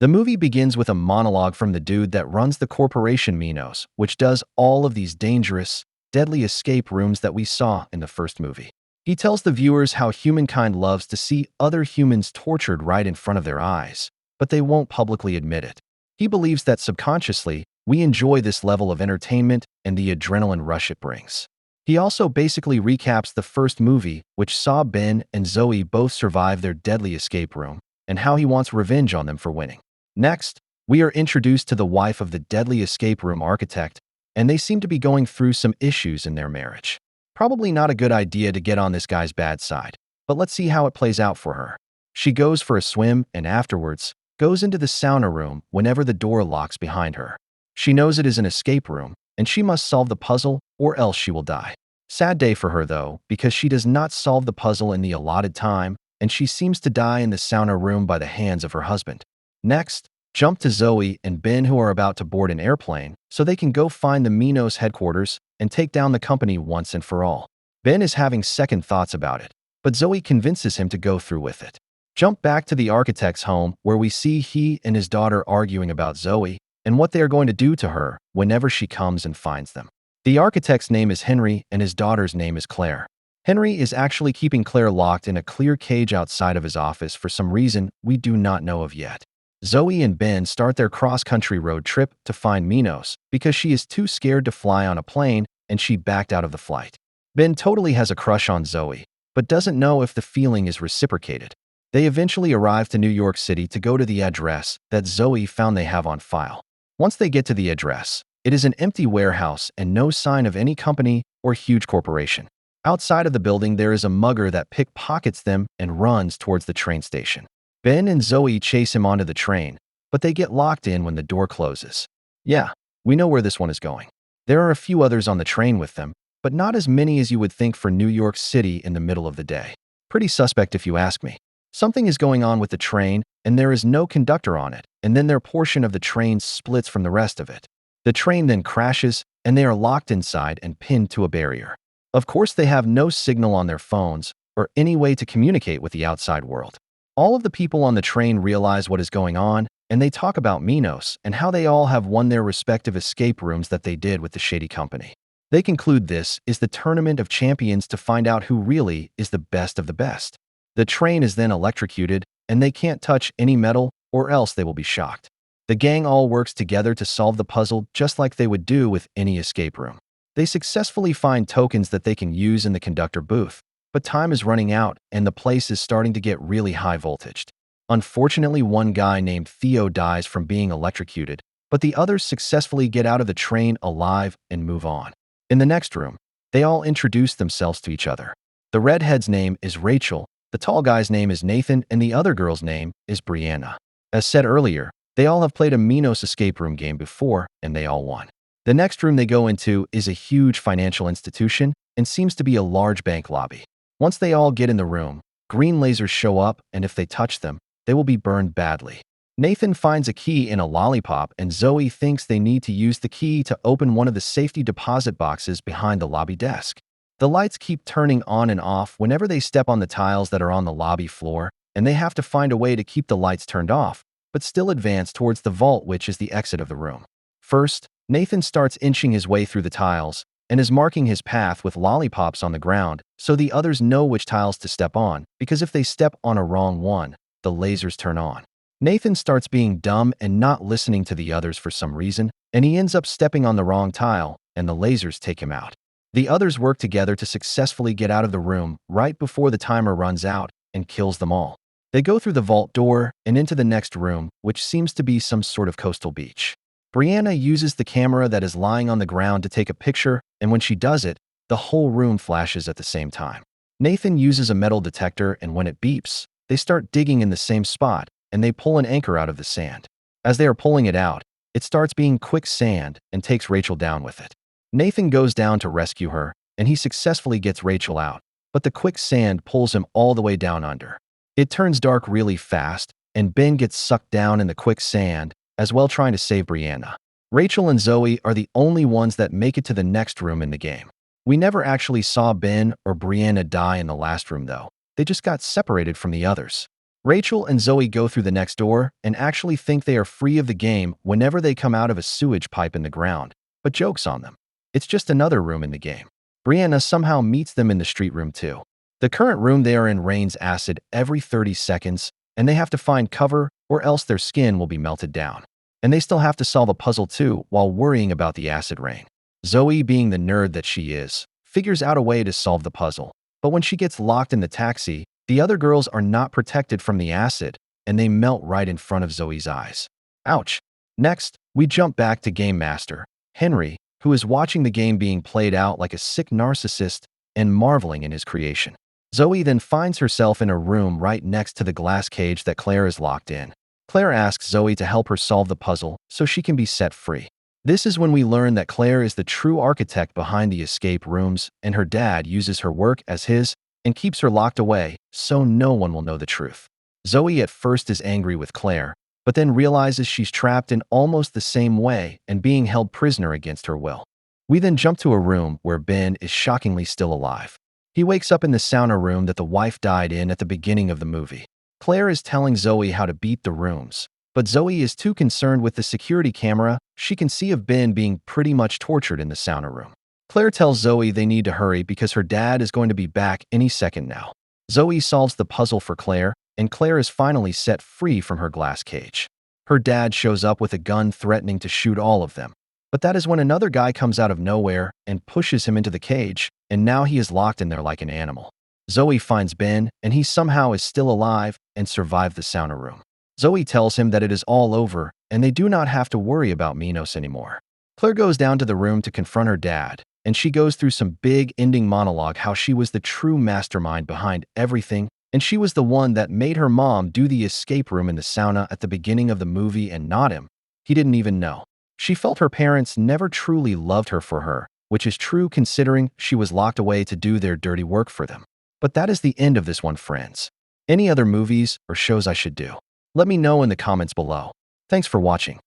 The movie begins with a monologue from the dude that runs the corporation Minos, which does all of these dangerous, deadly escape rooms that we saw in the first movie. He tells the viewers how humankind loves to see other humans tortured right in front of their eyes, but they won't publicly admit it. He believes that subconsciously, we enjoy this level of entertainment and the adrenaline rush it brings. He also basically recaps the first movie, which saw Ben and Zoe both survive their deadly escape room, and how he wants revenge on them for winning. Next, we are introduced to the wife of the deadly escape room architect, and they seem to be going through some issues in their marriage. Probably not a good idea to get on this guy's bad side, but let's see how it plays out for her. She goes for a swim and afterwards goes into the sauna room whenever the door locks behind her. She knows it is an escape room, and she must solve the puzzle or else she will die. Sad day for her though, because she does not solve the puzzle in the allotted time, and she seems to die in the sauna room by the hands of her husband. Next, jump to Zoe and Ben, who are about to board an airplane so they can go find the Minos headquarters and take down the company once and for all. Ben is having second thoughts about it, but Zoe convinces him to go through with it. Jump back to the architect's home where we see he and his daughter arguing about Zoe and what they are going to do to her whenever she comes and finds them. The architect's name is Henry and his daughter's name is Claire. Henry is actually keeping Claire locked in a clear cage outside of his office for some reason we do not know of yet. Zoe and Ben start their cross-country road trip to find Minos because she is too scared to fly on a plane and she backed out of the flight. Ben totally has a crush on Zoe, but doesn't know if the feeling is reciprocated. They eventually arrive to New York City to go to the address that Zoe found they have on file. Once they get to the address, it is an empty warehouse and no sign of any company or huge corporation. Outside of the building, there is a mugger that pickpockets them and runs towards the train station. Ben and Zoe chase him onto the train, but they get locked in when the door closes. Yeah, we know where this one is going. There are a few others on the train with them, but not as many as you would think for New York City in the middle of the day. Pretty suspect if you ask me. Something is going on with the train, and there is no conductor on it, and then their portion of the train splits from the rest of it. The train then crashes, and they are locked inside and pinned to a barrier. Of course, they have no signal on their phones or any way to communicate with the outside world. All of the people on the train realize what is going on, and they talk about Minos and how they all have won their respective escape rooms that they did with the shady company. They conclude this is the tournament of champions to find out who really is the best of the best. The train is then electrocuted, and they can't touch any metal or else they will be shocked. The gang all works together to solve the puzzle just like they would do with any escape room. They successfully find tokens that they can use in the conductor booth, but time is running out and the place is starting to get really high voltaged. Unfortunately, one guy named Theo dies from being electrocuted, but the others successfully get out of the train alive and move on. In the next room, they all introduce themselves to each other. The redhead's name is Rachel, the tall guy's name is Nathan, and the other girl's name is Brianna. As said earlier, they all have played a Minos escape room game before, and they all won. The next room they go into is a huge financial institution and seems to be a large bank lobby. Once they all get in the room, green lasers show up, and if they touch them, they will be burned badly. Nathan finds a key in a lollipop, and Zoe thinks they need to use the key to open one of the safety deposit boxes behind the lobby desk. The lights keep turning on and off whenever they step on the tiles that are on the lobby floor, and they have to find a way to keep the lights turned off, but still advance towards the vault, which is the exit of the room. First, Nathan starts inching his way through the tiles and is marking his path with lollipops on the ground so the others know which tiles to step on, because if they step on a wrong one, the lasers turn on. Nathan starts being dumb and not listening to the others for some reason, and he ends up stepping on the wrong tile, and the lasers take him out. The others work together to successfully get out of the room right before the timer runs out and kills them all. They go through the vault door and into the next room, which seems to be some sort of coastal beach. Brianna uses the camera that is lying on the ground to take a picture, and when she does it, the whole room flashes at the same time. Nathan uses a metal detector, and when it beeps, they start digging in the same spot, and they pull an anchor out of the sand. As they are pulling it out, it starts being quicksand and takes Rachel down with it. Nathan goes down to rescue her, and he successfully gets Rachel out, but the quicksand pulls him all the way down under. It turns dark really fast, and Ben gets sucked down in the quicksand, as well trying to save Brianna. Rachel and Zoe are the only ones that make it to the next room in the game. We never actually saw Ben or Brianna die in the last room though. They just got separated from the others. Rachel and Zoe go through the next door and actually think they are free of the game whenever they come out of a sewage pipe in the ground, but joke's on them. It's just another room in the game. Brianna somehow meets them in the street room too. The current room they are in rains acid every 30 seconds, and they have to find cover or else their skin will be melted down. And they still have to solve a puzzle too while worrying about the acid rain. Zoe, being the nerd that she is, figures out a way to solve the puzzle. But when she gets locked in the taxi, the other girls are not protected from the acid, and they melt right in front of Zoe's eyes. Ouch. Next, we jump back to Game Master, Henry, who is watching the game being played out like a sick narcissist and marveling in his creation. Zoe then finds herself in a room right next to the glass cage that Claire is locked in. Claire asks Zoe to help her solve the puzzle so she can be set free. This is when we learn that Claire is the true architect behind the escape rooms, and her dad uses her work as his and keeps her locked away so no one will know the truth. Zoe at first is angry with Claire, but then realizes she's trapped in almost the same way and being held prisoner against her will. We then jump to a room where Ben is shockingly still alive. He wakes up in the sauna room that the wife died in at the beginning of the movie. Claire is telling Zoe how to beat the rooms, but Zoe is too concerned with the security camera she can see of Ben being pretty much tortured in the sauna room. Claire tells Zoe they need to hurry because her dad is going to be back any second now. Zoe solves the puzzle for Claire, and Claire is finally set free from her glass cage. Her dad shows up with a gun threatening to shoot all of them. But that is when another guy comes out of nowhere and pushes him into the cage, and now he is locked in there like an animal. Zoe finds Ben, and he somehow is still alive and survived the sauna room. Zoe tells him that it is all over, and they do not have to worry about Minos anymore. Claire goes down to the room to confront her dad, and she goes through some big ending monologue how she was the true mastermind behind everything, and she was the one that made her mom do the escape room in the sauna at the beginning of the movie and not him. He didn't even know. She felt her parents never truly loved her for her, which is true considering she was locked away to do their dirty work for them. But that is the end of this one, friends. Any other movies or shows I should do? Let me know in the comments below. Thanks for watching.